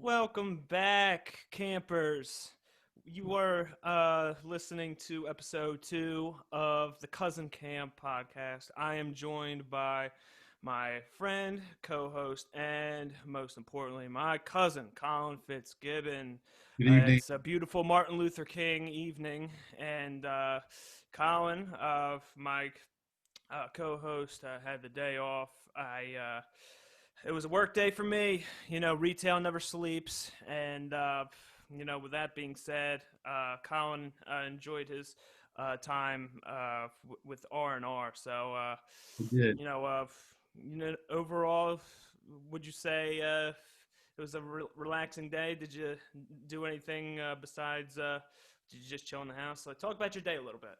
Welcome back, campers. You are listening to episode 2 of the Cousin Camp podcast. I am joined by my friend, co host, and most importantly, my cousin, Colin Fitzgibbon. Good evening. It's a beautiful Martin Luther King evening, and Colin, my co host, had the day off. It was a work day for me. Retail never sleeps, and with that being said, Colin enjoyed his time with R&R. So, We did. overall, would you say it was a relaxing day? Did you do anything besides? Did you just chill in the house? Like, talk about your day a little bit.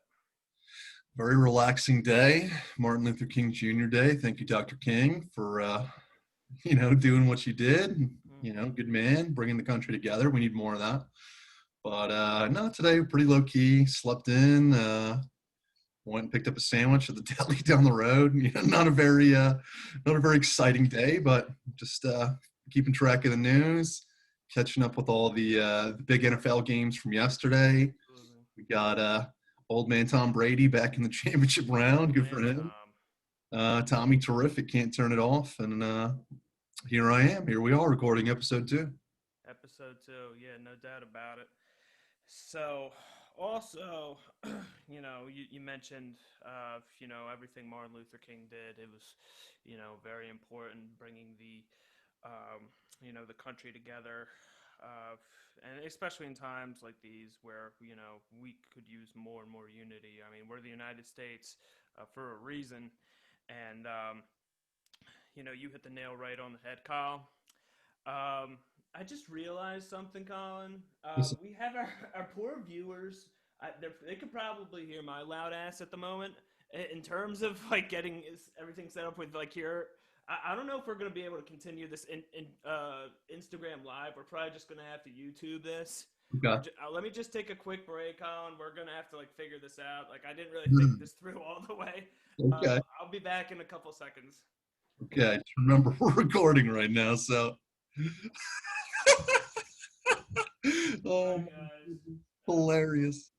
Very relaxing day. Martin Luther King Jr. Day. Thank you, Dr. King, for doing what you did. Good man, bringing the country together. We need more of that. But no, today pretty low key. Slept in. Went and picked up a sandwich at the deli down the road. Not a very exciting day, but just keeping track of the news, catching up with all the big NFL games from yesterday. Absolutely. We got old man Tom Brady back in the championship round. Old Good for man him. Tom. Tommy, terrific. Can't turn it off. And here I am. Here we are recording episode 2. Episode 2, yeah, no doubt about it. So, also, you mentioned, everything Martin Luther King did. It was, very important bringing the country together. Uh, and especially in times like these where, we could use more and more unity. I mean, we're the United States for a reason. And, you hit the nail right on the head, Kyle. I just realized something, Colin. We have our poor viewers. They could probably hear my loud ass at the moment. In terms of like getting everything set up with like here, I don't know if we're gonna be able to continue this in Instagram Live. We're probably just gonna have to YouTube this. Okay. Let me just take a quick break, Colin. We're gonna have to like figure this out. Like I didn't really think this through all the way. Okay. I'll be back in a couple seconds. Okay. Just remember, we're recording right now. So, Bye, oh, my guys. goodness. Hilarious.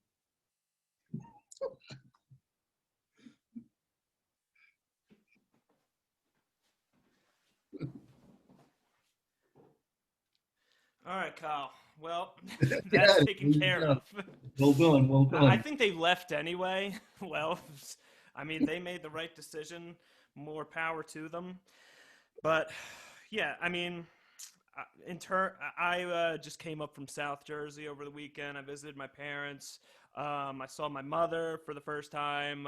All right, Kyle. Well, Yeah. that's taken care of. Well done. Well I done. think they left anyway. Well, I mean, they made the right decision. More power to them. But yeah, I mean, I just came up from South Jersey over the weekend. I visited my parents. I saw my mother for the first time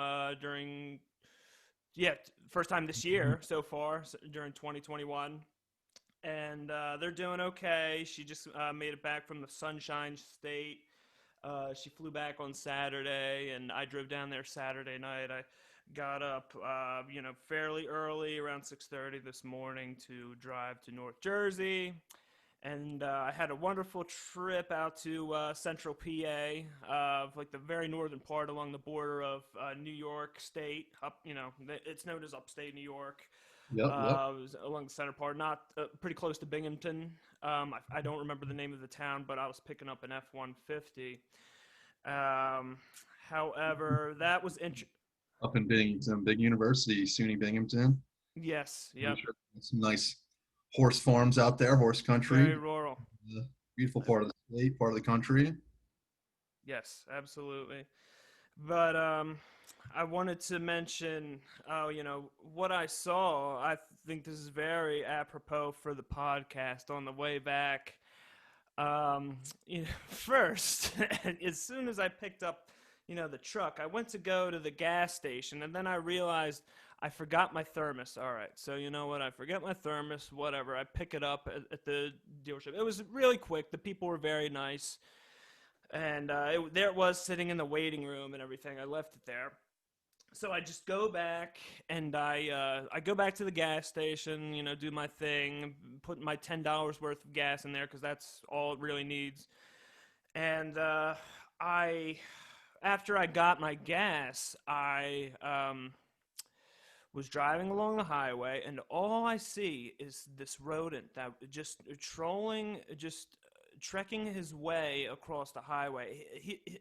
first time this year so far during 2021. And they're doing okay. She just made it back from the Sunshine State. She flew back on Saturday, and I drove down there Saturday night. I got up, fairly early, around 6:30 this morning, to drive to North Jersey, and I had a wonderful trip out to Central PA, like the very northern part along the border of New York State. It's known as upstate New York. Yep. Yep. It was along the center part, not pretty close to Binghamton. I don't remember the name of the town, but I was picking up an F-150. Um, However, that was Up in Binghamton, big university, SUNY Binghamton. yes, Pretty yep, sure there's some nice horse farms out there, horse country. very rural. Beautiful part of the state, part of the country. Yes, absolutely. But I wanted to mention, what I saw. I think this is very apropos for the podcast on the way back. First, as soon as I picked up, the truck, I went to go to the gas station, and then I realized I forgot my thermos. All right, so you know what? I forget my thermos. Whatever. I pick it up at the dealership. It was really quick. The people were very nice, and there it was sitting in the waiting room and everything. I left it there. So I just go back and I go back to the gas station, do my thing, put my $10 worth of gas in there because that's all it really needs. And I, after I got my gas, I was driving along the highway, and all I see is this rodent that just trolling, just trekking his way across the highway.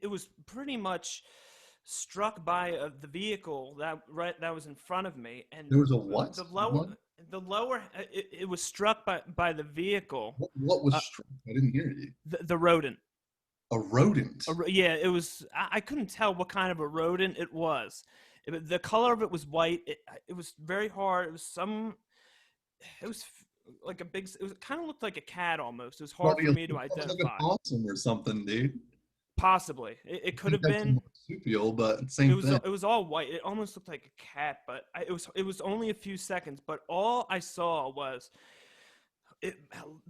It was pretty much struck by the vehicle that was in front of me, and There was a what? the lower it was struck by the vehicle, What was uh, struck? I didn't hear you. the rodent. A rodent. Yeah, it was. I couldn't tell what kind of a rodent it was. The color of it was white. It was very hard. It was some. It was like a big. It was kind of looked like a cat almost. It was hard for me to Probably like a identify. possum or something, dude. Possibly, it I could think have that's a been. marsupial, but same thing. It was all white. It almost looked like a cat, but it was only a few seconds. But all I saw was it,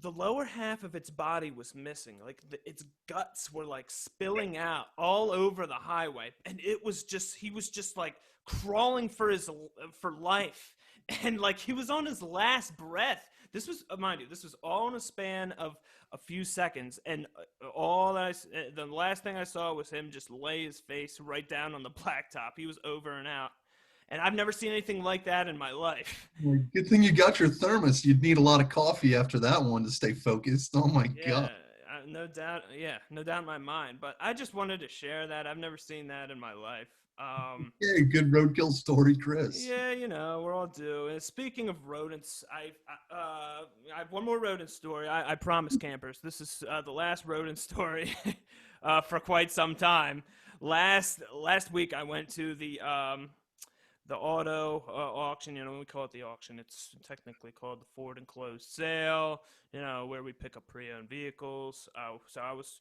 the lower half of its body was missing. Like its guts were like spilling out all over the highway, and he was just like crawling for life, and like he was on his last breath. This was, mind you, this was all in a span of a few seconds, and the last thing I saw was him just lay his face right down on the blacktop. He was over and out. And I've never seen anything like that in my life. Well, good thing you got your thermos. You'd need a lot of coffee after that one to stay focused. Oh my Yeah, god. no doubt. Yeah, no doubt in my mind. But I just wanted to share that. I've never seen that in my life. Yeah, good roadkill story, Chris. Yeah, we're all due. And speaking of rodents, I have one more rodent story. I promise, campers. This is the last rodent story for quite some time. Last week, I went to the auto auction. We call it the auction. It's technically called the Ford enclosed sale, where we pick up pre-owned vehicles. So I was,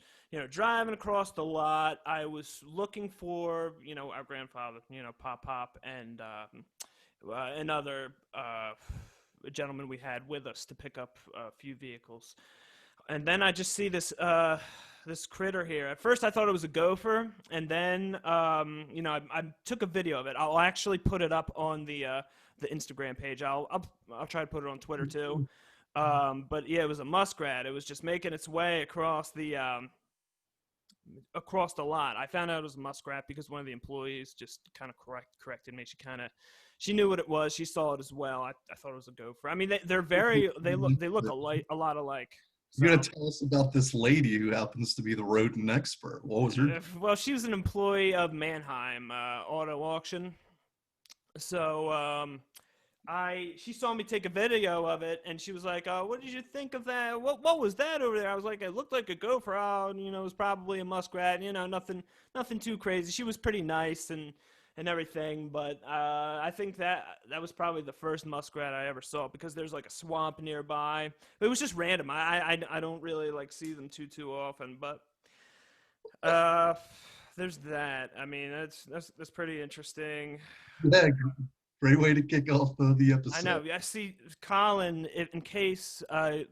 driving across the lot. I was looking for, our grandfather, Pop, and another gentleman we had with us to pick up a few vehicles. And then I just see this critter here. At first, I thought it was a gopher, and then I took a video of it. I'll actually put it up on the Instagram page. I'll try to put it on Twitter too. But yeah, it was a muskrat. It was just making its way across the lot. I found out it was a muskrat because one of the employees just kind of corrected me. She knew what it was. She saw it as well. I thought it was a gopher. I mean, they look a lot alike. You're So, gonna tell us about this lady who happens to be the rodent expert. What was her? well, she was an employee of Mannheim Auto Auction. So she saw me take a video of it, and she was like, "What did you think of that? What was that over there?" I was like, "It looked like a gopher. It was probably a muskrat. Nothing too crazy." She was pretty nice and everything, but I think that was probably the first muskrat I ever saw because there's like a swamp nearby. But it was just random. I don't really like see them too often, but there's that. I mean, that's pretty interesting. Yeah, great way to kick off the episode. I know. I see Colin. In case our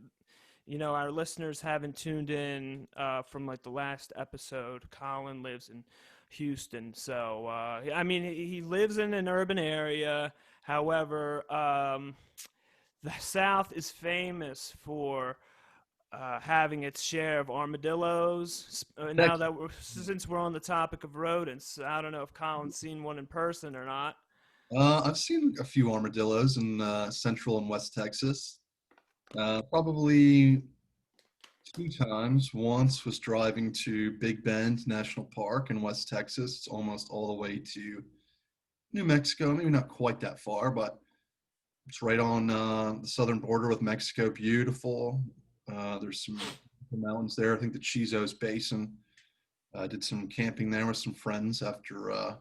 listeners haven't tuned in from like the last episode, Colin lives in Houston. So, I mean, he lives in an urban area. However, the South is famous for having its share of armadillos. Now that since we're on the topic of rodents, I don't know if Colin's seen one in person or not. I've seen a few armadillos in Central and West Texas. Probably 2 times. Once was driving to Big Bend National Park in West Texas. It's almost all the way to New Mexico. Maybe not quite that far, but it's right on the southern border with Mexico. Beautiful. There's some mountains there. I think the Chizos Basin. Did some camping there with some friends after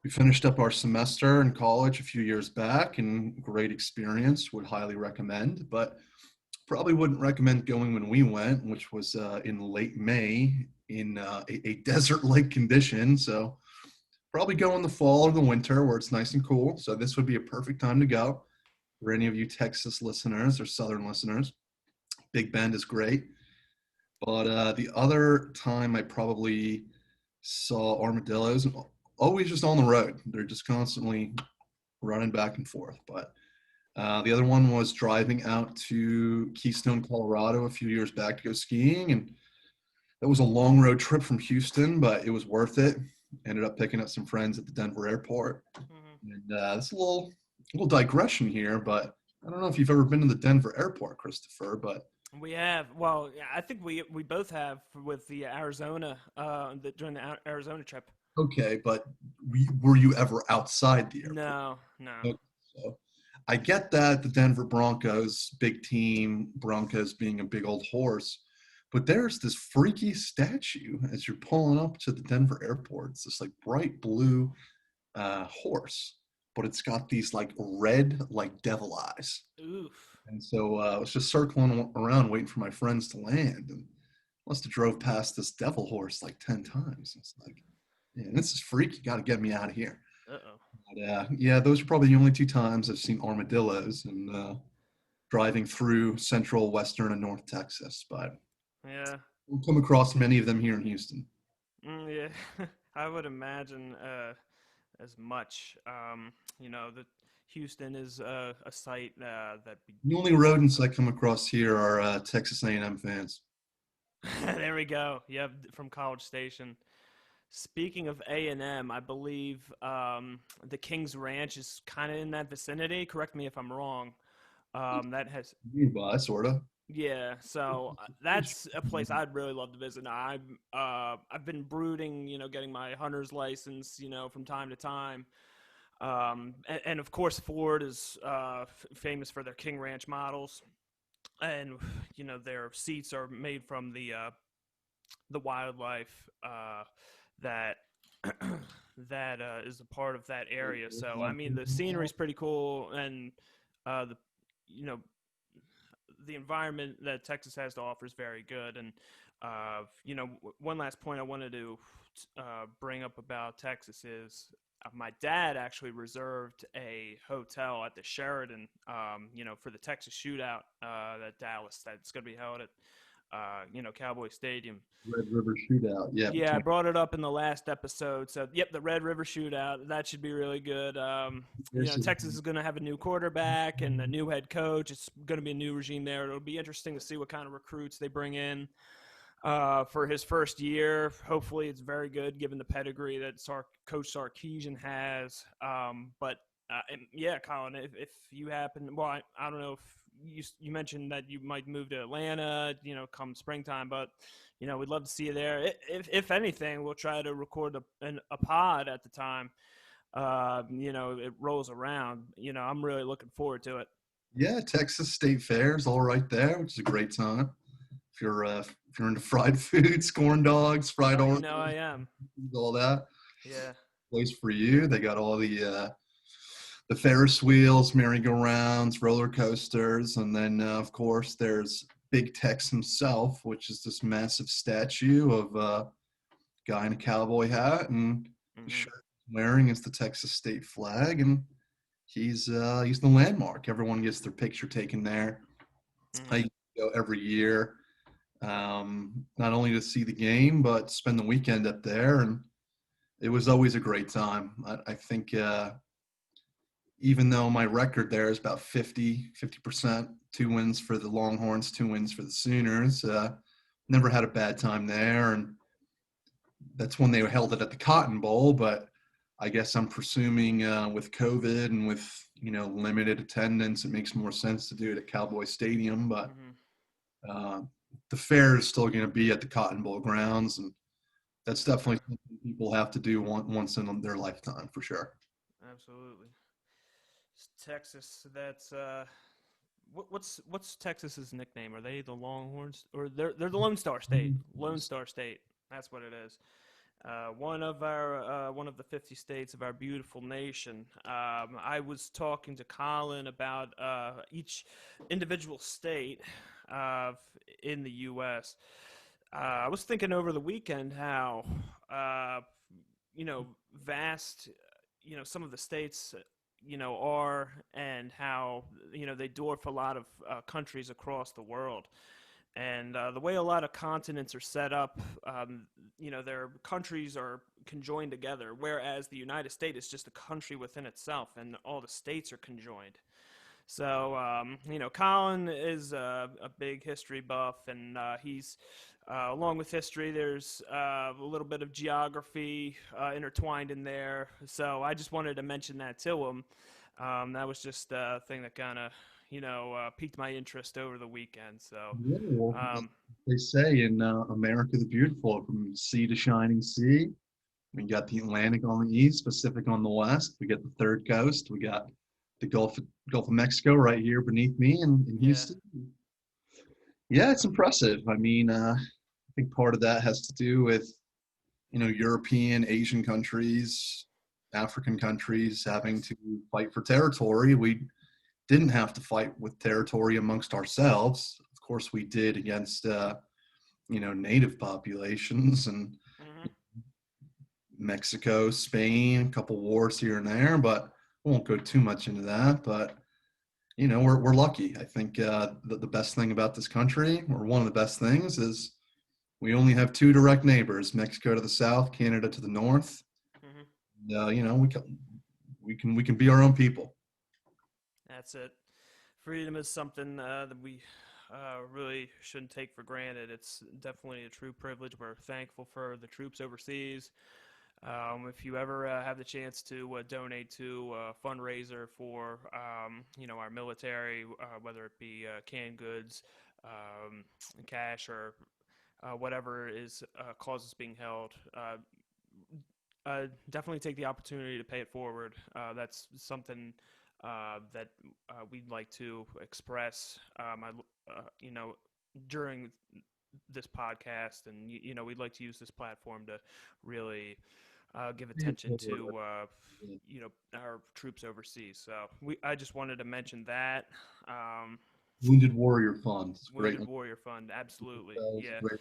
we finished up our semester in college a few years back, and great experience. Would highly recommend, but probably wouldn't recommend going when we went, which was in late May in a desert-like condition. So probably go in the fall or the winter where it's nice and cool. So this would be a perfect time to go for any of you Texas listeners or Southern listeners. Big Bend is great. But the other time I probably saw armadillos, always just on the road. They're just constantly running back and forth. But the other one was driving out to Keystone, Colorado a few years back to go skiing. And that was a long road trip from Houston, but it was worth it. Ended up picking up some friends at the Denver airport. And it's a little digression here, but I don't know if you've ever been to the Denver airport, Christopher, but We have. Well, yeah, I think we both have with the Arizona during the Arizona trip. okay, but were you ever outside the airport? No, no. Okay, so I get that the Denver Broncos, big team, Broncos being a big old horse, but there's this freaky statue as you're pulling up to the Denver airport. It's this like bright blue horse, but it's got these like red like devil eyes. Oof. And so I was just circling around waiting for my friends to land, and must have drove past this devil horse like 10 times. It's like, man, this is freaky. Got to get me out of here. Uh-oh. But, yeah, those are probably the only two times I've seen armadillos and driving through central, western, and north Texas. But Yeah. we'll come across many of them here in Houston. Yeah. I would imagine as much. That Houston is a site that. The only rodents I come across here are Texas A&M fans. There we go. Yep, from College Station. Speaking of A&M, I believe the King's Ranch is kind of in that vicinity. Correct me if I'm wrong. That has, Nearby, sort of. yeah. So that's a place I'd really love to visit. I've been brooding, getting my hunter's license, from time to time. And of course, Ford is famous for their King Ranch models, and their seats are made from the wildlife that that is a part of that area. So I mean, the scenery is pretty cool, and the you know the environment that Texas has to offer is very good. And one last point I wanted to bring up about Texas is my dad actually reserved a hotel at the Sheraton, for the Texas shootout that Dallas that's going to be held at, Cowboy Stadium. Red River Shootout. Yeah. Yeah, I brought it up in the last episode. So, yep, the Red River Shootout. That should be really good. Texas is going to have a new quarterback and a new head coach. It's going to be a new regime there. It'll be interesting to see what kind of recruits they bring in for his first year. Hopefully, it's very good given the pedigree that Coach Sarkisian has. Yeah, Colin, if you happen, well, I don't know if you mentioned that you might move to Atlanta, come springtime, but we'd love to see you there. If anything, we'll try to record a pod at the time. It rolls around. I'm really looking forward to it. Yeah, Texas State Fair is all right there, which is a great time. If you're into fried foods, corn dogs, fried oranges, I am. all that. Yeah. Place for you. They got all the Ferris wheels, merry-go-rounds, roller coasters, and then of course there's Big Tex himself, which is this massive statue of a guy in a cowboy hat, and the shirt he's wearing is the Texas state flag, and he's the landmark. Everyone gets their picture taken there. Mm-hmm. I go every year, not only to see the game but spend the weekend up there, and it was always a great time. I think even though my record there is about 50%, 2 wins for the Longhorns, 2 wins for the Sooners, never had a bad time there. And that's when they held it at the Cotton Bowl, but I guess I'm presuming with COVID and with, limited attendance, it makes more sense to do it at Cowboy Stadium. But the fair is still going to be at the Cotton Bowl grounds, and that's definitely something people have to do once in their lifetime for sure. Absolutely. Texas, that's what's Texas's nickname? Are they the Longhorns, or they're the Lone Star State? Lone Star State. That's what it is. One of the 50 states of our beautiful nation. I was talking to Colin about each individual state in the U.S. I was thinking over the weekend how vast some of the states are, and how they dwarf a lot of countries across the world. And the way a lot of continents are set up, their countries are conjoined together, whereas the United States is just a country within itself, and all the states are conjoined. So, Colin is a big history buff, and he's along with history, there's a little bit of geography intertwined in there. So I just wanted to mention that to him. That was just a thing that kind of, piqued my interest over the weekend. So, Yeah, well, um, they say in America the Beautiful, from sea to shining sea, we got the Atlantic on the east, Pacific on the west. We got the third coast. We got the Gulf of Mexico right here beneath me in yeah, Houston. Yeah, it's impressive. I mean, I think part of that has to do with, European, Asian countries, African countries having to fight for territory. We didn't have to fight with territory amongst ourselves. Of course, we did against, native populations and hmm Mexico, Spain, a couple wars here and there, but I won't go too much into that. But we're lucky. I think the best thing about this country, or one of the best things, is we only have two direct neighbors: Mexico to the south, Canada to the north. hmm We can be our own people. that's it. Freedom is something that we really shouldn't take for granted. It's definitely a true privilege. We're thankful for the troops overseas. If you ever have the chance to donate to a fundraiser for, our military, whether it be canned goods, cash, or whatever is causes being held, definitely take the opportunity to pay it forward. That's something that we'd like to express. During this podcast, and we'd like to use this platform to really give attention to our troops overseas. So I just wanted to mention that. Wounded Warrior Fund. It's great. Wounded Warrior Fund, absolutely. It's Yeah, a great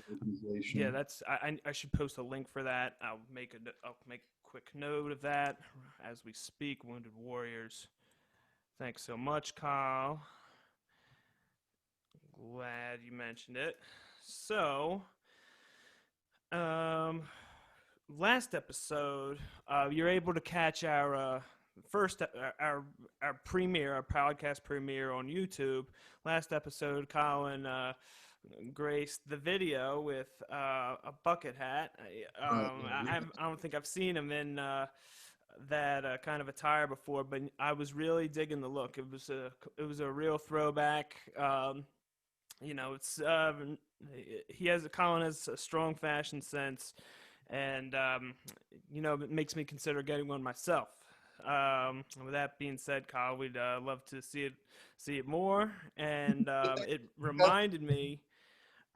yeah. organization. I should post a link for that. I'll make a quick note of that as we speak. Wounded Warriors. Thanks so much, Kyle. Glad you mentioned it. So, um, last episode, you're able to catch our first our premiere, our podcast premiere on YouTube. Last episode, Colin graced the video with a bucket hat. Right. I don't think I've seen him in that kind of attire before, but I was really digging the look. It was a real throwback. It's Colin has a strong fashion sense, and it makes me consider getting one myself. With that being said, Kyle, we'd love to see it more, and it reminded me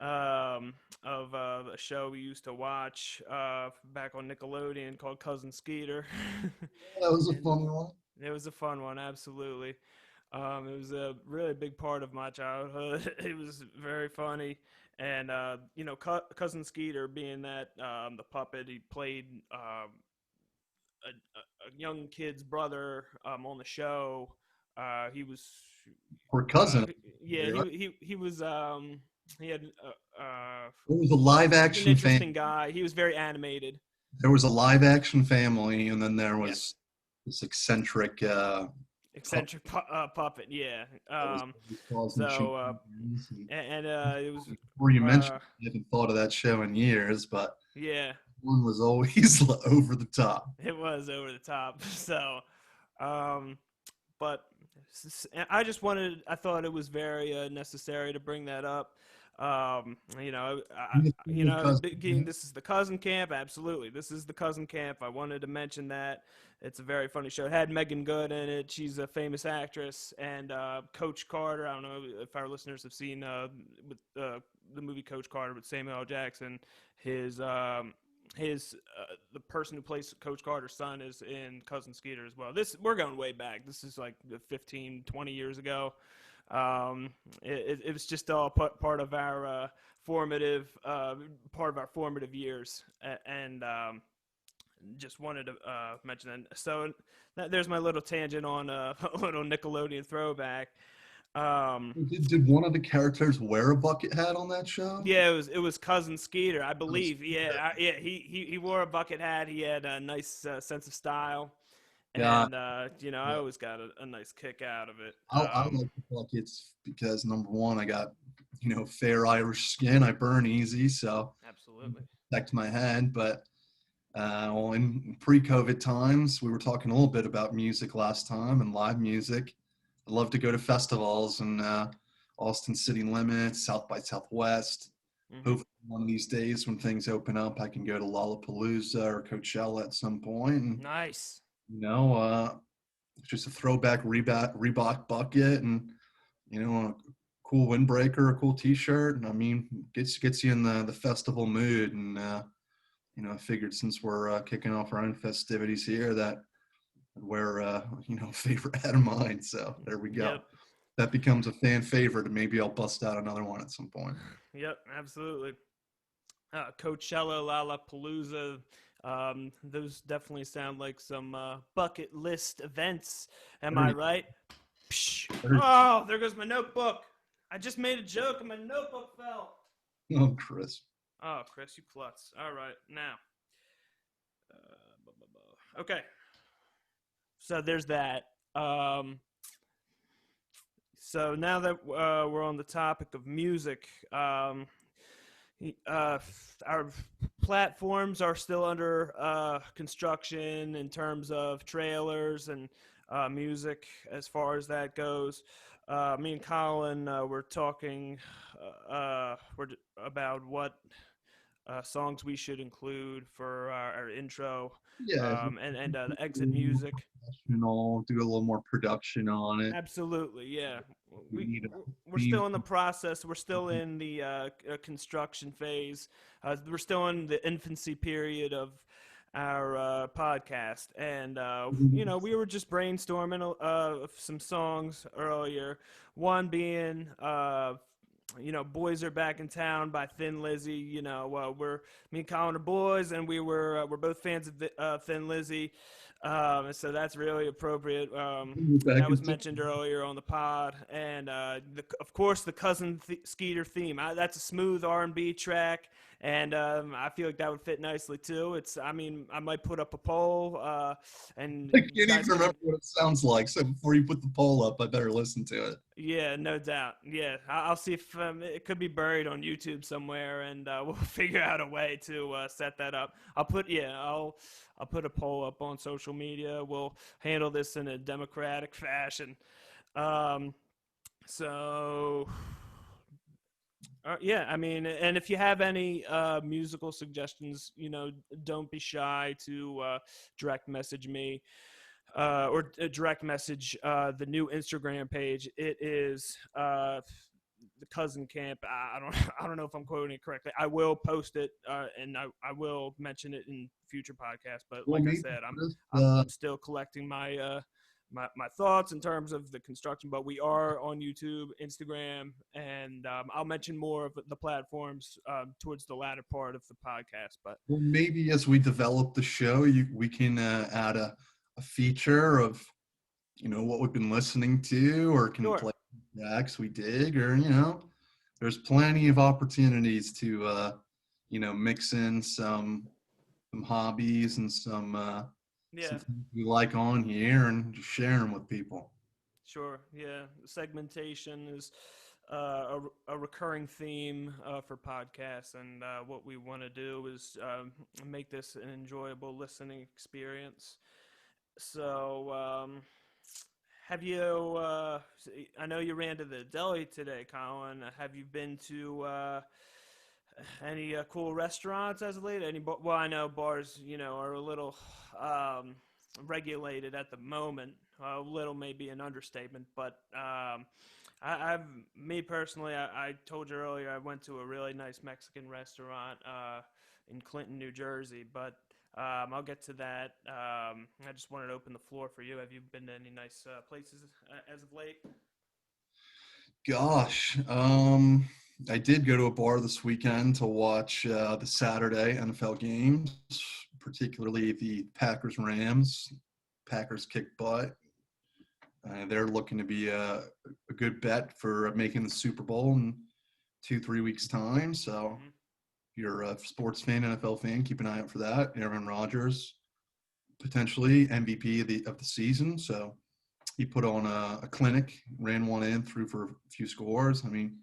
of a show we used to watch back on Nickelodeon called Cousin Skeeter. That was a And funny one. it was a fun one, absolutely. It was a really big part of my childhood. It was very funny, and Cousin Skeeter being that the puppet, he played a young kid's brother on the show. He was, Or cousin. yeah, Right? he was he had It was a live he was an action interesting family. guy. He was very animated. There was a live action family, and then there Yeah, was this eccentric puppet eccentric puppet. Yeah. that was causing So shenanigans. And it was before you mentioned uh, it, I haven't thought of that show in years, but yeah, one was always over the top. it was over the top. So, um, but I thought it was very necessary to bring that up. Cousin. This is the cousin camp. Absolutely, this is the cousin camp. I wanted to mention that it's a very funny show. It had Megan Good in it. She's a famous actress, and Coach Carter. I don't know if our listeners have seen with the movie Coach Carter with Samuel L. Jackson. His the person who plays Coach Carter's son is in Cousin Skeeter as well. We're going way back. This is like 15, 20 years ago. It was just all part of our formative years, and just wanted to mention that. So there's my little tangent on a little Nickelodeon throwback. Did one of the characters wear a bucket hat on that show? Yeah, it was Cousin Skeeter, I believe. Yeah, he wore a bucket hat. He had a nice sense of style, Yeah. and I always got a nice kick out of it. I like the buckets because number one, I got fair Irish skin. I burn easy, so Absolutely. protect my head. But well, in pre-COVID times, we were talking a little bit about music last time and live music. I love to go to festivals and Austin City Limits, South by Southwest. Hmm. Hopefully, one of these days when things open up, I can go to Lollapalooza or Coachella at some point. And, Nice. you know, uh, just a throwback Reebok bucket and, a cool windbreaker, a cool T-shirt. And I mean, gets you in the festival mood. And I figured since we're kicking off our own festivities here, that I'd wear a favorite hat of mine. So there we go. Yep. That becomes a fan favorite, and maybe I'll bust out another one at some point. Yep. Absolutely. Coachella, Lollapalooza. Those definitely sound like some bucket list events. Am I right? Psh. Oh, there goes my notebook. I just made a joke and my notebook fell. Oh, Chris. Oh, Chris, you klutz. All right, now. Okay. So there's that. So now that we're on the topic of music, our platforms are still under construction in terms of trailers and music as far as that goes. Me and Colin were talking about what songs we should include for our intro Yeah, and the exit music. do a little more production on it. Absolutely, yeah. We We need a we're theme. still in the process. We're still in the construction phase. We're still in the infancy period of our podcast, and we were just brainstorming some songs earlier. One being Boys Are Back in Town by Thin Lizzy. Me and Colin are boys, and we're both fans of Thin Lizzy. So that's really appropriate. Back That was into mentioned earlier on the pod, and of course the Cousin Skeeter theme. That's a smooth R&B track, and I feel like that would fit nicely too. I might put up a poll, and I you can't guys even can. remember what it sounds like. So before you put the poll up, I better listen to it. Yeah, no doubt. Yeah, I'll see if it could be buried on YouTube somewhere, and we'll figure out a way to set that up. I'll put a poll up on social media. We'll handle this in a democratic fashion. Um, so yeah, I mean, and if you have any musical suggestions, don't be shy to direct message me or direct message the new Instagram page. It is the Cousin Camp. I don't I don't know if I'm quoting it correctly. I will post it and I will mention it in future podcasts. But Well, like I maybe said, just, I'm still collecting my thoughts in terms of the construction, but we are on YouTube, Instagram, and I'll mention more of the platforms towards the latter part of the podcast. But maybe as we develop the show, we can add a feature of what we've been listening to, or can sure, play tracks we dig, or there's plenty of opportunities to mix in some hobbies and some yeah, things we like on here and just share them with people. sure, yeah. Segmentation is a recurring theme for podcasts, and what we want to do is make this an enjoyable listening experience. So, have you? I know you ran to the deli today, Colin. Have you been to any cool restaurants as of late? Well, I know bars, are a little regulated at the moment. A little may be an understatement, but me personally, I told you earlier, I went to a really nice Mexican restaurant in Clinton, New Jersey, but I'll get to that. I just wanted to open the floor for you. Have you been to any nice places as of late? Gosh, I did go to a bar this weekend to watch the Saturday NFL games, particularly the Packers Rams. Packers kick butt. They're looking to be a good bet for making the Super Bowl in 2-3 weeks time. So Mm-hmm. if you're a sports fan, NFL fan, keep an eye out for that. Aaron Rodgers, potentially MVP of the season. So he put on a clinic, ran one in, threw for a few scores. I mean,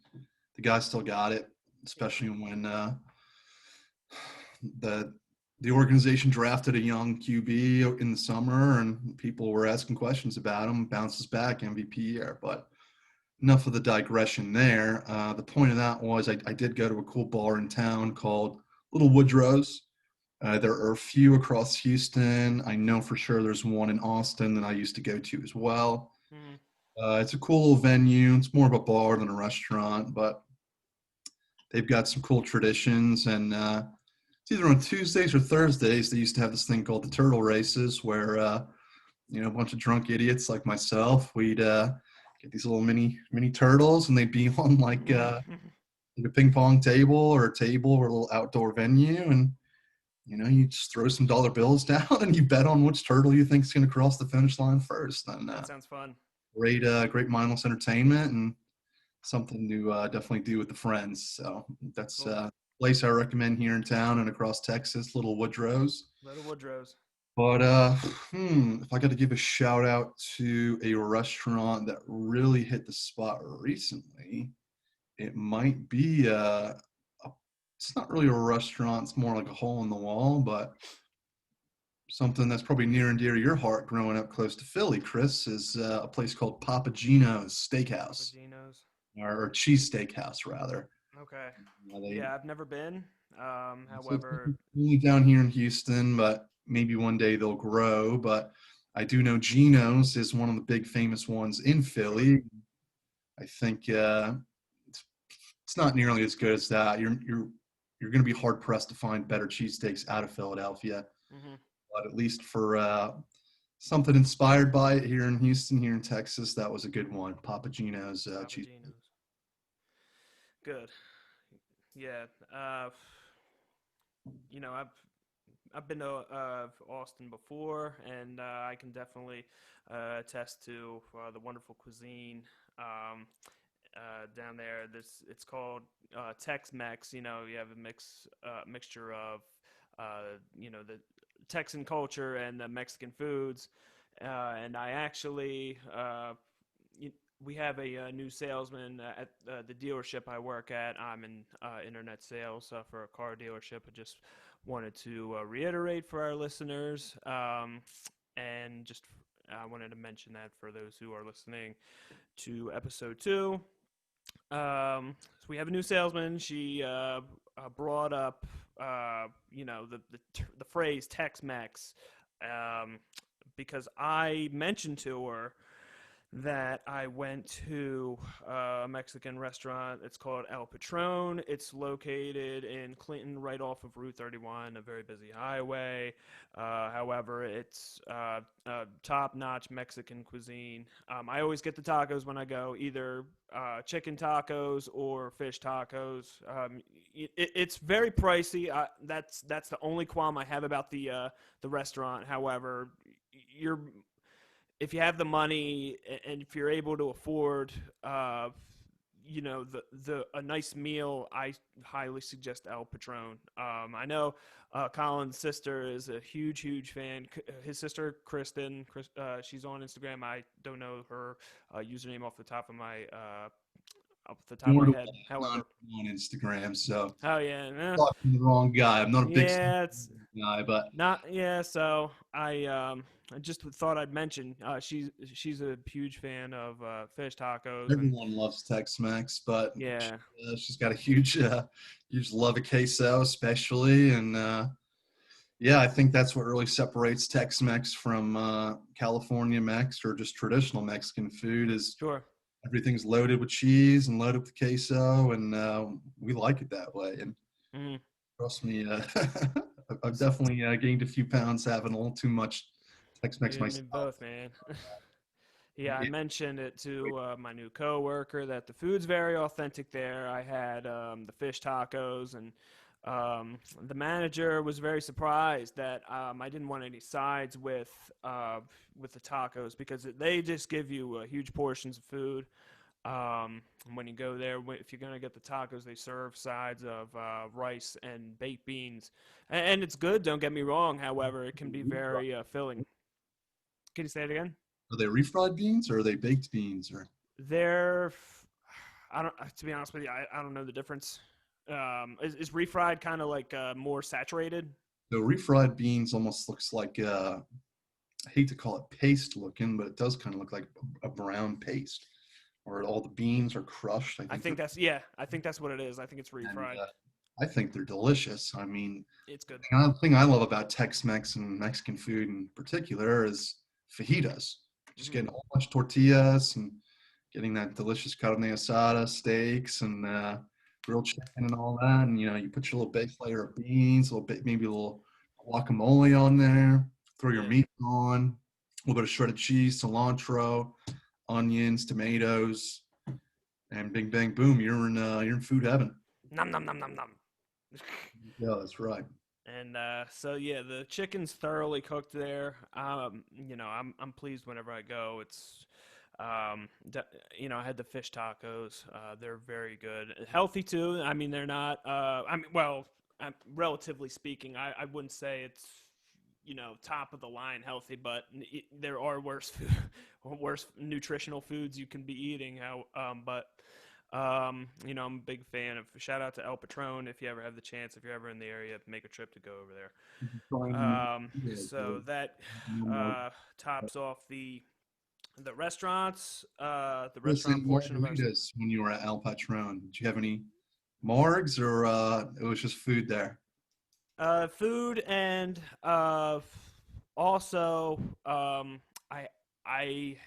the guy still got it, especially when the the organization drafted a young QB in the summer, and people were asking questions about him. Bounces back, MVP year. But enough of the digression there. The point of that was I did go to a cool bar in town called Little Woodrow's. There are a few across Houston. I know for sure there's one in Austin that I used to go to as well. Mm. It's a cool little venue. It's more of a bar than a restaurant, but they've got some cool traditions. And it's either on Tuesdays or Thursdays. They used to have this thing called the turtle races, where a bunch of drunk idiots like myself, we'd get these little mini turtles, and they'd be on like a ping pong table or a table or a little outdoor venue, and you just throw some dollar bills down and you bet on which turtle you think is going to cross the finish line first. And That sounds fun. great mindless entertainment and something to definitely do with the friends. So that's Cool. a place I recommend here in town and across Texas, Little Woodrow's. Little Woodrow's. But if I got to give a shout out to a restaurant that really hit the spot recently, it might be it's not really a restaurant, it's more like a hole in the wall, but something that's probably near and dear to your heart growing up close to Philly, Chris, is a place called Papa Gino's Steakhouse. Gino's. Or Cheese Steakhouse, rather. Okay. Yeah, I've never been. However, only down here in Houston, but maybe one day they'll grow. But I do know Gino's is one of the big famous ones in Philly. I think it's not nearly as good as that. You're going to be hard pressed to find better cheesesteaks out of Philadelphia. Mm-hmm. But at least for something inspired by it here in Houston, here in Texas, that was a good one. Papa Gino's cheese. Good. Yeah. I've been to Austin before, and I can definitely attest to the wonderful cuisine down there. It's called TexMex. You have a mixture of the Texan culture and the Mexican foods. And I actually we have a new salesman at the dealership I work at. I'm in internet sales for a car dealership. I just wanted to reiterate for our listeners, and just I wanted to mention that for those who are listening to episode 2. So we have a new salesman. She brought up the phrase Tex-Mex because I mentioned to her that I went to a Mexican restaurant. It's called El Patron. It's located in Clinton, right off of Route 31, a very busy highway. However, it's top-notch Mexican cuisine. I always get the tacos when I go, either chicken tacos or fish tacos. It's very pricey. That's the only qualm I have about the restaurant. However, if you have the money and if you're able to afford, a nice meal, I highly suggest El Patron. I know Colin's sister is a huge fan. His sister, Kristen, she's on Instagram. I don't know her username off the top of my head. However, on Instagram, so yeah, talking to the wrong guy. I'm not a big guy, but So I just thought I'd mention she's a huge fan of fish tacos. Everyone loves Tex-Mex, but yeah, she's got a huge love of queso, especially, and I think that's what really separates Tex-Mex from California Mex or just traditional Mexican food. Is sure. Everything's loaded with cheese and loaded with queso, and we like it that way. And trust me, I've definitely gained a few pounds having a little too much Tex-Mex myself. Both, man. Yeah, I mentioned it to my new coworker that the food's very authentic there. I had the fish tacos, and the manager was very surprised that I didn't want any sides with the tacos because they just give you huge portions of food. When you go there, if you're going to get the tacos, they serve sides of rice and baked beans. And it's good, don't get me wrong. However, it can be very filling. Can you say it again? Are they refried beans or are they baked beans? Or I don't. To be honest with you, I don't know the difference. Is refried kind of like more saturated? The refried beans almost looks like I hate to call it paste looking, but it does kind of look like a brown paste, or all the beans are crushed. I I think think they're, that's yeah. I think that's what it is. I think it's and refried. I think they're delicious. I mean, It's good. the thing I love about Tex-Mex and Mexican food in particular is fajitas. Just Hmm. getting a whole bunch of tortillas and getting that delicious carne asada steaks and grilled chicken and all that. And you put your little base layer of beans, a little bit, maybe a little guacamole on there. Throw your Yeah. meat on, a little bit of shredded cheese, cilantro, onions, tomatoes, and bing bang boom, you're in food heaven. Nom nom nom nom nom. Yeah, that's right. And so yeah, the chicken's thoroughly cooked there. I'm pleased whenever I go. It's I had the fish tacos. They're very good, healthy too. I mean, they're not. Well, relatively speaking, I wouldn't say it's top of the line healthy, but there are worse food, worse nutritional foods you can be eating. But I'm a big fan of. Shout out to El Patron if you ever have the chance. If you're ever in the area, make a trip to go over there. So that tops off the restaurants, the Chris restaurant and portion of our margaritas when you were at El Patron. Did you have any margs or it was just food there? food and also I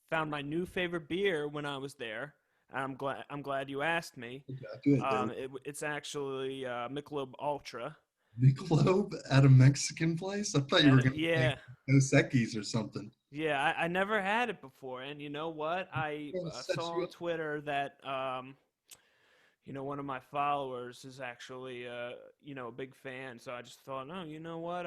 found my new favorite beer when I was there. I'm glad you asked me. Okay, good. There was It's actually Michelob Ultra. Michelob at a Mexican place. I thought you were And going to say yeah, Dos Equis or something. yeah, I never had it before, and you know what? I Yeah, it saw sets you on up. Twitter that one of my followers is actually a big fan. So I just thought, no, you know what?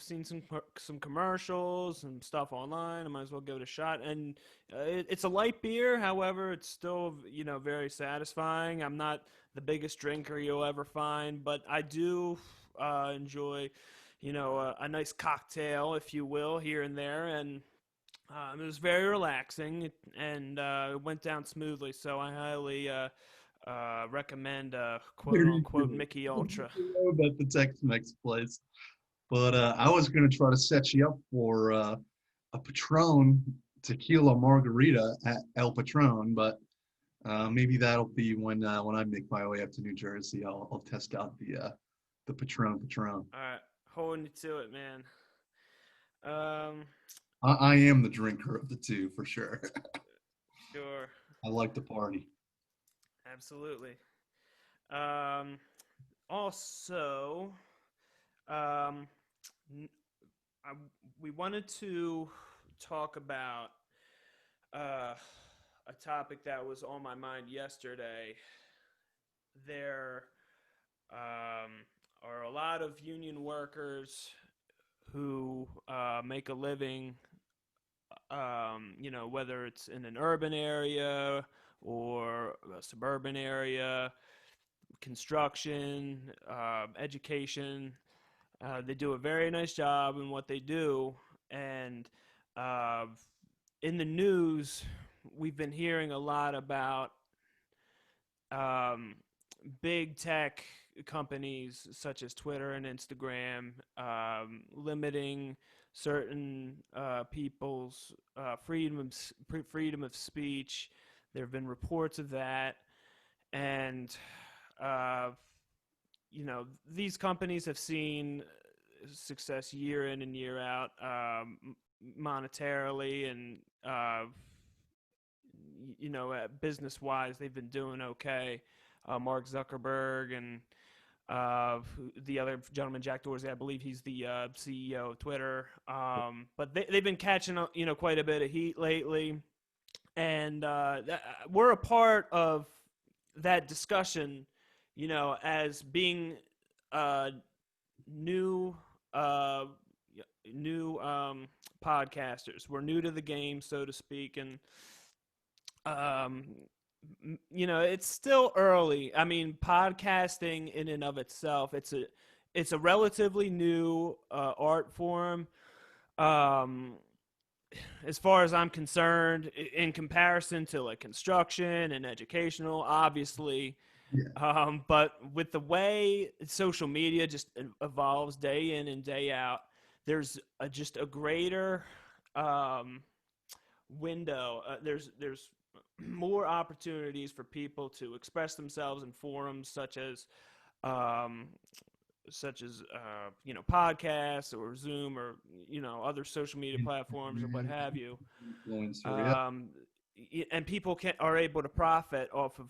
Seen some commercials and stuff online. I might as well give it a shot. And it's a light beer, however, it's still very satisfying. I'm not the biggest drinker you'll ever find, but I do enjoy a nice cocktail, if you will, here and there, and it was very relaxing and it went down smoothly. So I highly recommend quote Very unquote good. Mickey Ultra. Michelob at the Tex-Mex place. But I was going to try to set you up for a Patron tequila margarita at El Patron, but maybe that'll be when I make my way up to New Jersey. I'll test out the Patron Patron. All right, holding you to it, man. Um, I am the drinker of the two for sure. sure, I like to party. absolutely. Um, also, um, I, we wanted to talk about uh, a topic that was on my mind yesterday. There are a lot of union workers who make a living, whether it's in an urban area or a suburban area, construction, education. They do a very nice job in what they do. And uh, in the news, we've been hearing a lot about um, big tech companies such as Twitter and Instagram limiting certain people's freedom of speech. There have been reports of that, and uh, these companies have seen success year in and year out, monetarily and business wise. They've been doing okay. Mark Zuckerberg and the other gentleman, Jack Dorsey, I believe he's the CEO of Twitter. But they've been catching quite a bit of heat lately, and we're a part of that discussion. As being new uh, new podcasters, we're new to the game, so to speak, and um, it's still early. I mean, podcasting in and of itself, it's a relatively new art form. Um, as far as I'm concerned, in comparison to like construction and educational, obviously. Yeah. But with the way social media just evolves day in and day out, there's just a greater um, window. There's more opportunities for people to express themselves in forums um, such as podcasts or Zoom or other social media platforms or what have you. Influencer, yeah. And people are able to profit off of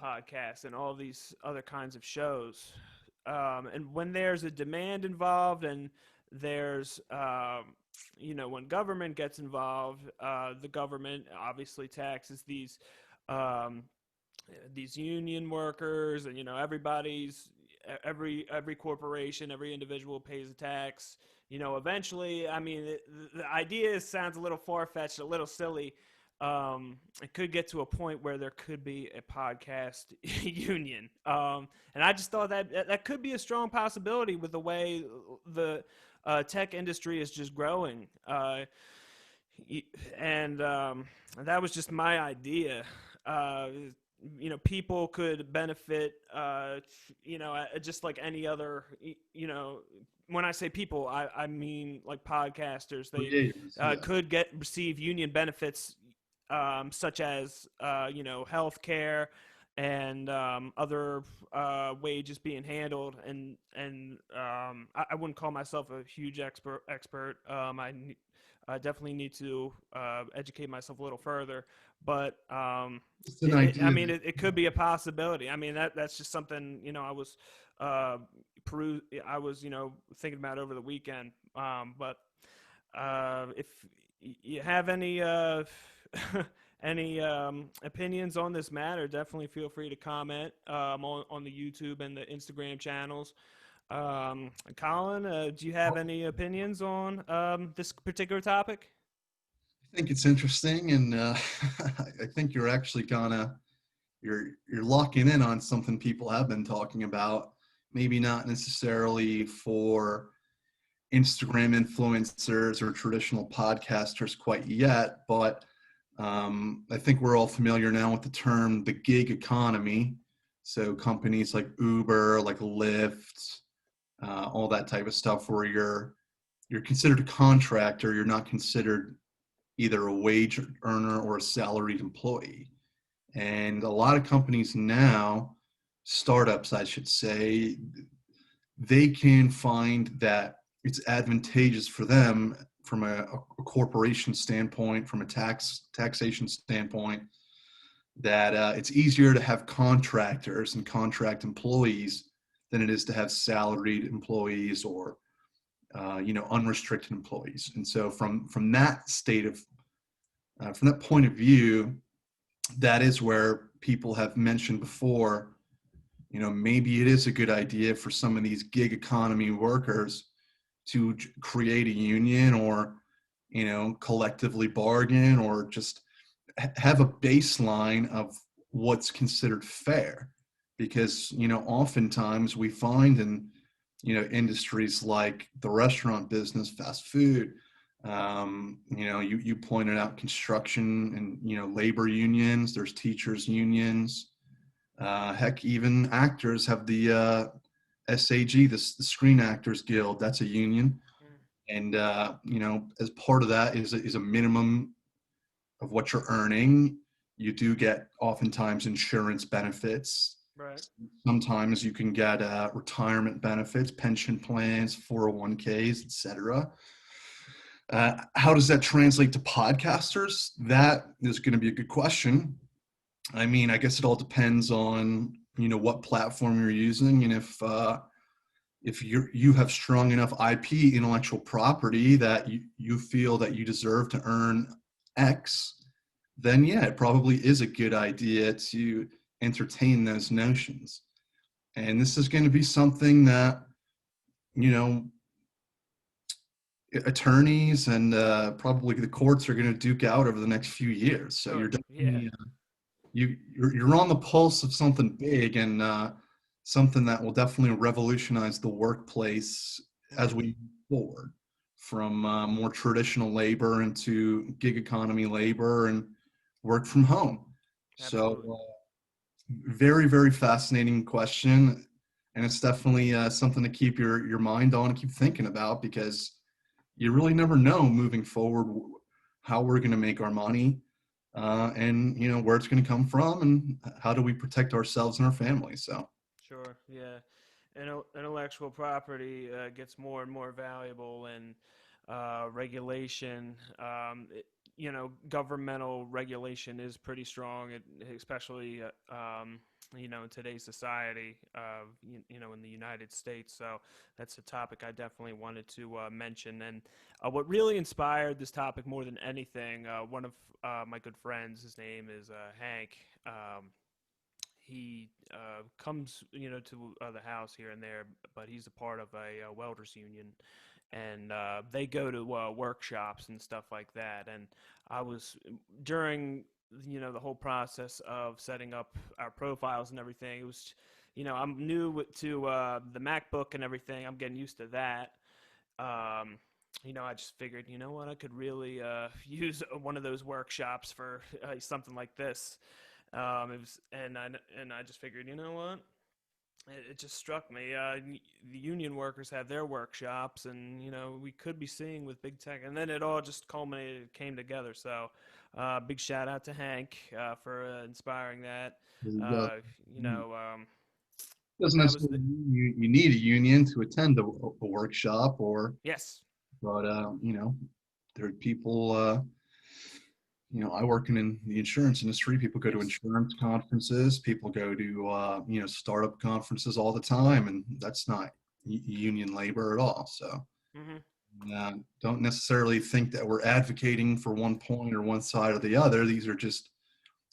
podcasts and all these other kinds of shows. And when there's a demand involved, and there's when government gets involved, the government obviously taxes um, these union workers, and every corporation, every individual pays a tax. Eventually, I mean, the idea sounds a little far-fetched, a little silly. It could get to a point where there could be a podcast union. And I just thought that could be a strong possibility with the way the tech industry is just growing. And that was just my idea. People could benefit, just like any other, when I say people, I mean like podcasters. They Yeah. could receive union benefits, such as health care and other wages being handled. And I wouldn't call myself a huge expert. I definitely need to educate myself a little further, but It's an idea. it could be a possibility. I mean, that's just something uh, I was thinking about over the weekend. But if you have any any opinions on this matter, definitely feel free to comment on the YouTube and the Instagram channels. Colin, do you have any opinions on this particular topic? I think it's interesting, and I think you're actually you're locking in on something people have been talking about. Maybe not necessarily for Instagram influencers or traditional podcasters quite yet, but I think we're all familiar now with the term the gig economy. So companies like Uber, like Lyft, all that type of stuff, where you're considered a contractor, you're not considered either a wage earner or a salaried employee. And a lot of companies now, startups, I should say, they can find that it's advantageous for them from a corporation standpoint, from a taxation standpoint, that it's easier to have contractors and contract employees than it is to have salaried employees or unrestricted employees. And so from that from that point of view, that is where people have mentioned before, maybe it is a good idea for some of these gig economy workers to create a union, or collectively bargain, or just have a baseline of what's considered fair. Because oftentimes we find in industries like the restaurant business, fast food, you pointed out construction and labor unions, there's teachers unions, heck, even actors have the SAG, the Screen Actors Guild. That's a union. And as part of that is a minimum of what you're earning. You do get oftentimes insurance benefits. Right. Sometimes you can get retirement benefits, pension plans, 401ks, etc. How does that translate to podcasters? That is going to be a good question. I mean, I guess it all depends on what platform you're using, and if you have strong enough IP, intellectual property, that you feel that you deserve to earn X, then yeah, it probably is a good idea to entertain those notions. And this is going to be something that attorneys and probably the courts are going to duke out over the next few years. So you're definitely you're on the pulse of something big, and something that will definitely revolutionize the workplace as we move forward, from more traditional labor into gig economy labor and work from home. So Absolutely. very, very fascinating question. And it's definitely something to keep your mind on and keep thinking about, because you really never know moving forward how we're going to make our money, and where it's going to come from, and how do we protect ourselves and our families. So Sure. Yeah. Intellectual property gets more and more valuable, and regulation, governmental regulation is pretty strong, especially, in today's society, in the United States. So that's a topic I definitely wanted to mention. And what really inspired this topic more than anything, one of my good friends, his name is Hank. He comes, to the house here and there, but he's a part of a welders union, and they go to workshops and stuff like that. And I was during, the whole process of setting up our profiles and everything. It was, I'm new to the MacBook and everything. I'm getting used to that. I just figured, what, I could really use one of those workshops for something like this. It was, and I just figured, what? It just struck me. The union workers have their workshops, and we could be seeing with big tech, and then it all just culminated, came together. So, big shout out to Hank for inspiring that. it Uh, you know, um, doesn't that was necessarily the mean you need a union to attend a workshop, or yes. but there are people. I work in the insurance industry. People go to Yes. insurance conferences. People go to startup conferences all the time, and that's not union labor at all. So Hmm. don't necessarily think that we're advocating for one point or one side or the other. These are just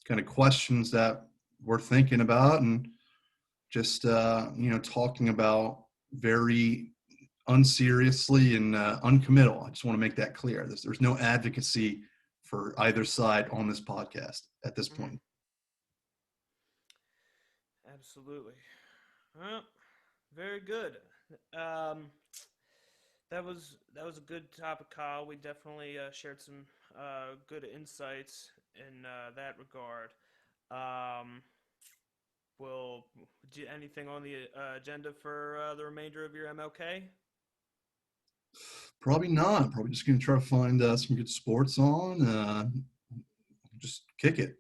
kind of questions that we're thinking about, and just talking about very unseriously and uncommittal. I just want to make that clear. There's no advocacy for either side on this podcast at this Hmm. point. Absolutely. Well, very good. Um, that was a good topic, Kyle. We definitely shared some good insights in that regard. Um, will anything on the agenda for the remainder of your MLK? Probably not. Probably just going to try to find some good sports on. Just kick it,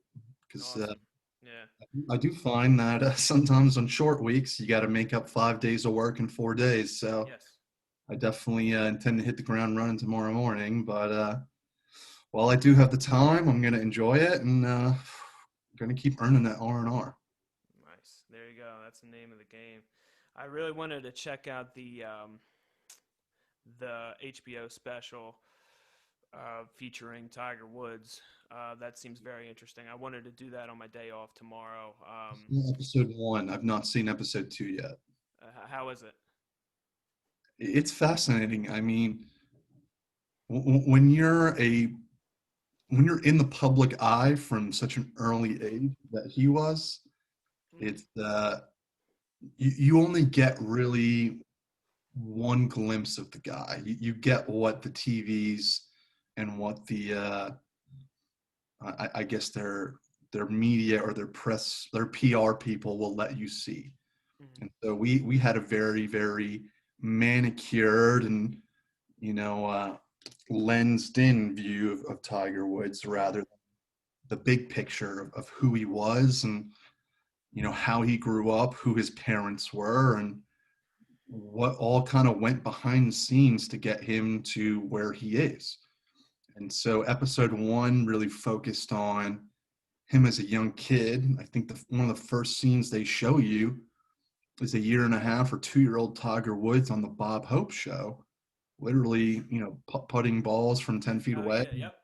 because Awesome. Yeah. I do find that sometimes on short weeks you got to make up 5 days of work in 4 days. So Yes. I definitely intend to hit the ground running tomorrow morning. But while I do have the time, I'm going to enjoy it, and going to keep earning that R&R. Nice. There you go. That's the name of the game. I really wanted to check out the HBO special featuring Tiger Woods. That seems very interesting. I wanted to do that on my day off tomorrow. Episode 1. I've not seen episode 2 yet. How is it? It's fascinating. I mean, when you're in the public eye from such an early age that he was, Mm-hmm. it's you only get really one glimpse of the guy. You get what the TVs and what the I guess their media or their press, their PR people will let you see. Mm-hmm. And so we had a very, very manicured and you know uh, lensed in view of Tiger Woods, Mm-hmm. rather than the big picture of who he was, and how he grew up, who his parents were, and what all kind of went behind the scenes to get him to where he is. And so episode 1 really focused on him as a young kid. I think one of the first scenes they show you is a year and a half or 2-year-old Tiger Woods on the Bob Hope show, literally, putting balls from 10 feet Oh away, yeah. Yep.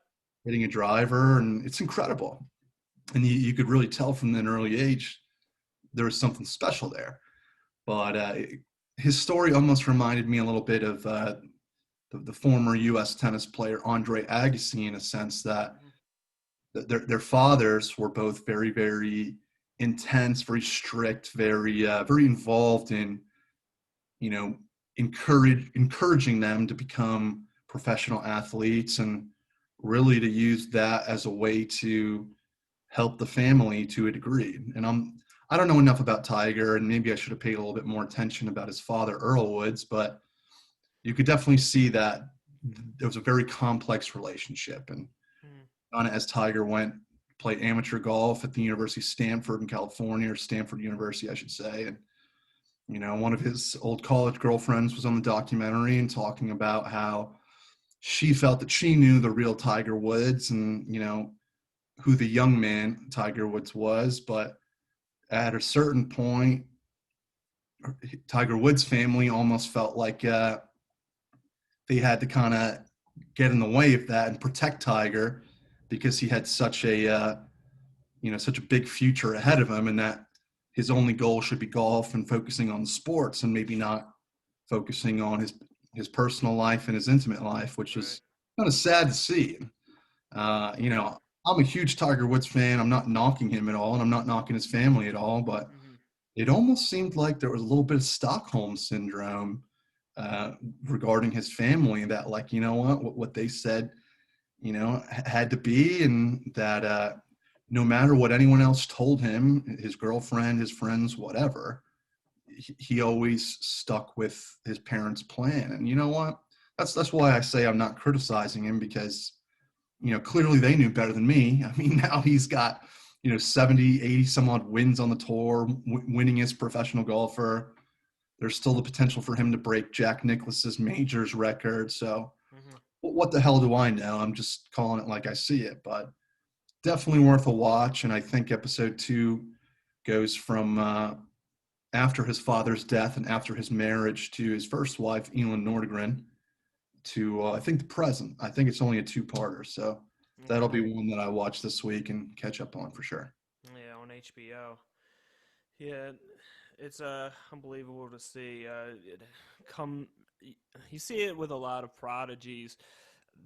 hitting a driver, and it's incredible. And you could really tell from an early age there was something special there. But his story almost reminded me a little bit of the former U.S. tennis player Andre Agassi, in a sense that Mm-hmm. their fathers were both very, very intense, very strict, very involved in you know encouraging them to become professional athletes, and really to use that as a way to help the family to a degree. And I don't know enough about Tiger, and maybe I should have paid a little bit more attention about his father, Earl Woods, but you could definitely see that there was a very complex relationship. And on it as Tiger went play amateur golf at the University of Stanford in California, or Stanford University, I should say. And, one of his old college girlfriends was on the documentary and talking about how she felt that she knew the real Tiger Woods and, who the young man Tiger Woods was. But at a certain point, Tiger Woods' family almost felt like they had to kind of get in the way of that and protect Tiger because he had such a such a big future ahead of him, and that his only goal should be golf and focusing on the sports, and maybe not focusing on his personal life and his intimate life, which is kind of sad to see. I'm a huge Tiger Woods fan. I'm not knocking him at all, and I'm not knocking his family at all, but it almost seemed like there was a little bit of Stockholm syndrome regarding his family, that, like, what they said, had to be, and that no matter what anyone else told him, his girlfriend, his friends, whatever, he always stuck with his parents' plan. And you know what? That's why I say I'm not criticizing him, because, clearly they knew better than me. I mean, now he's got, 70, 80 some odd wins on the tour, winningest professional golfer. There's still the potential for him to break Jack Nicklaus's majors record. So what the hell do I know? I'm just calling it like I see it, but definitely worth a watch. And I think episode 2 goes from after his father's death and after his marriage to his first wife, Elin Nordegren, to I think the present. I think it's only a 2-parter. So that'll be one that I watch this week and catch up on for sure. Yeah, on HBO. Yeah, it's unbelievable to see. You see it with a lot of prodigies.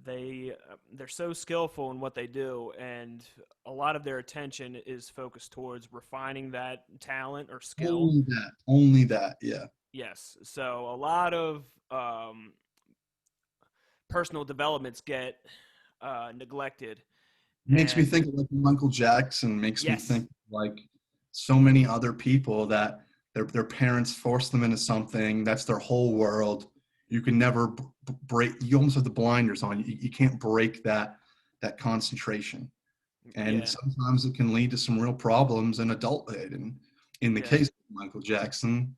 They're so skillful in what they do, and a lot of their attention is focused towards refining that talent or skill. Only that, yeah. Yes, so a lot of personal developments get neglected. Makes me think of like Michael Jackson. Makes me think like so many other people that their parents force them into something. That's their whole world. You can never break. You almost have the blinders on. You can't break that concentration, and sometimes it can lead to some real problems in adulthood. And in the case of Michael Jackson,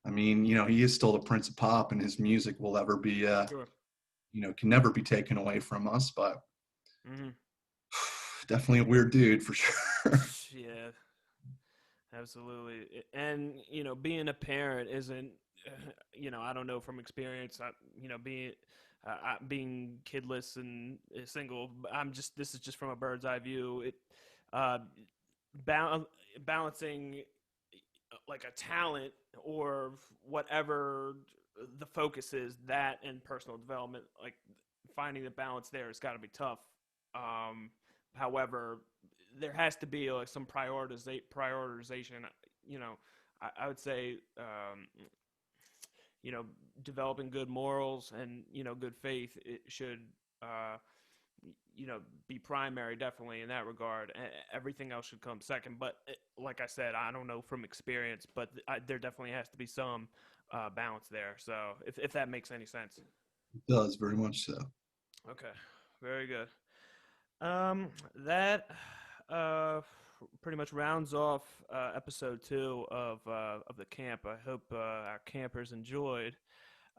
I mean, he is still the Prince of Pop, and his music will ever be, can never be taken away from us. But definitely a weird dude for sure. Yeah, absolutely. And being a parent isn't. I don't know from experience. Being kidless and single. This is just from a bird's eye view. It balancing like a talent or whatever the focus is, that and personal development, like finding the balance there has got to be tough. However, there has to be like some prioritization. I would say developing good morals and good faith, it should be primary, definitely, in that regard. Everything else should come second. But like I said, I don't know from experience, but there definitely has to be some balance there. So if that makes any sense. It does, very much so. Okay, very good. That pretty much rounds off episode 2 of the camp. I hope our campers enjoyed.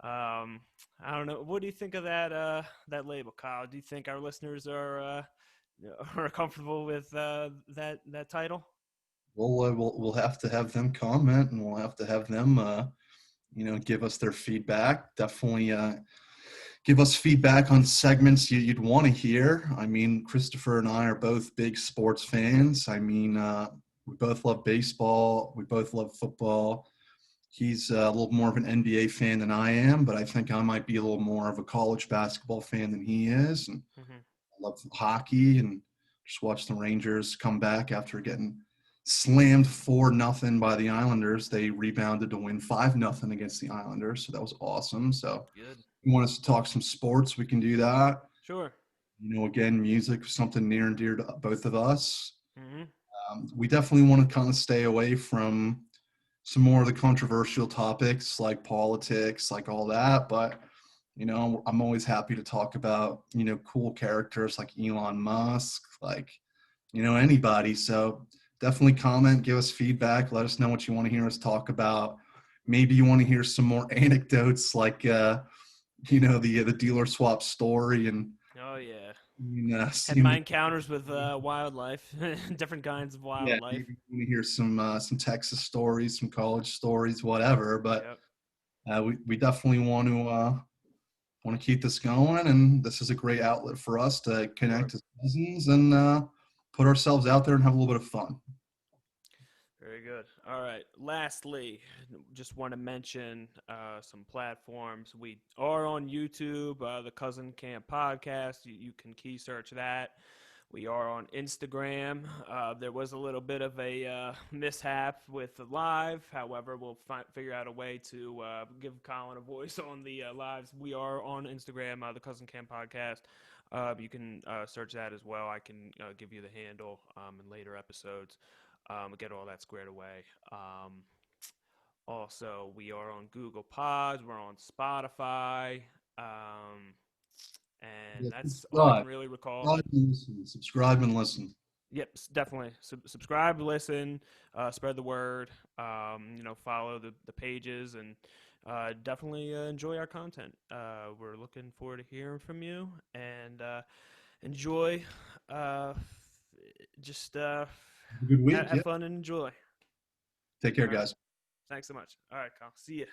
I don't know. What do you think of that label, Kyle? Do you think our listeners are comfortable with that title? Well, we'll have to have them comment, and we'll have to have them give us their feedback. Definitely give us feedback on segments you'd want to hear. I mean, Christopher and I are both big sports fans. I mean, we both love baseball. We both love football. He's a little more of an NBA fan than I am, but I think I might be a little more of a college basketball fan than he is. And I love hockey and just watch the Rangers come back after getting slammed 4-0 by the Islanders. They rebounded to win 5-0 against the Islanders. So that was awesome. So Good. if you want us to talk some sports, we can do that. Sure. Again, music is something near and dear to both of us. Mm-hmm. We definitely want to kind of stay away from some more of the controversial topics like politics, like all that. But, I'm always happy to talk about, cool characters like Elon Musk, like, anybody. So definitely comment, give us feedback, let us know what you want to hear us talk about. Maybe you want to hear some more anecdotes like, the dealer swap story and, Oh yeah. Had seeing my the, encounters with wildlife, different kinds of yeah, wildlife. maybe you want to hear some Texas stories, some college stories, whatever. But Yep. we definitely want to keep this going, and this is a great outlet for us to Sure. connect as cousins and put ourselves out there and have a little bit of fun. Very good. All right. Lastly, just want to mention some platforms. We are on YouTube, the Cousin Camp Podcast. You can key search that. We are on Instagram. There was a little bit of a mishap with the live. However, we'll figure out a way to give Colin a voice on the lives. We are on Instagram, the Cousin Camp Podcast. You can search that as well. I can give you the handle in later episodes. Get all that squared away. Also, we are on Google Pods. We're on Spotify. And Yeah, that's all I can subscribe, really recall. subscribe and listen. Subscribe and listen. Yep, definitely. Subscribe, listen, spread the word. Follow the pages, and definitely enjoy our content. We're looking forward to hearing from you, and enjoy. Just Have a good week. have Yeah. fun and enjoy. Take care, All right. guys. Thanks so much. All right, Kyle. See you.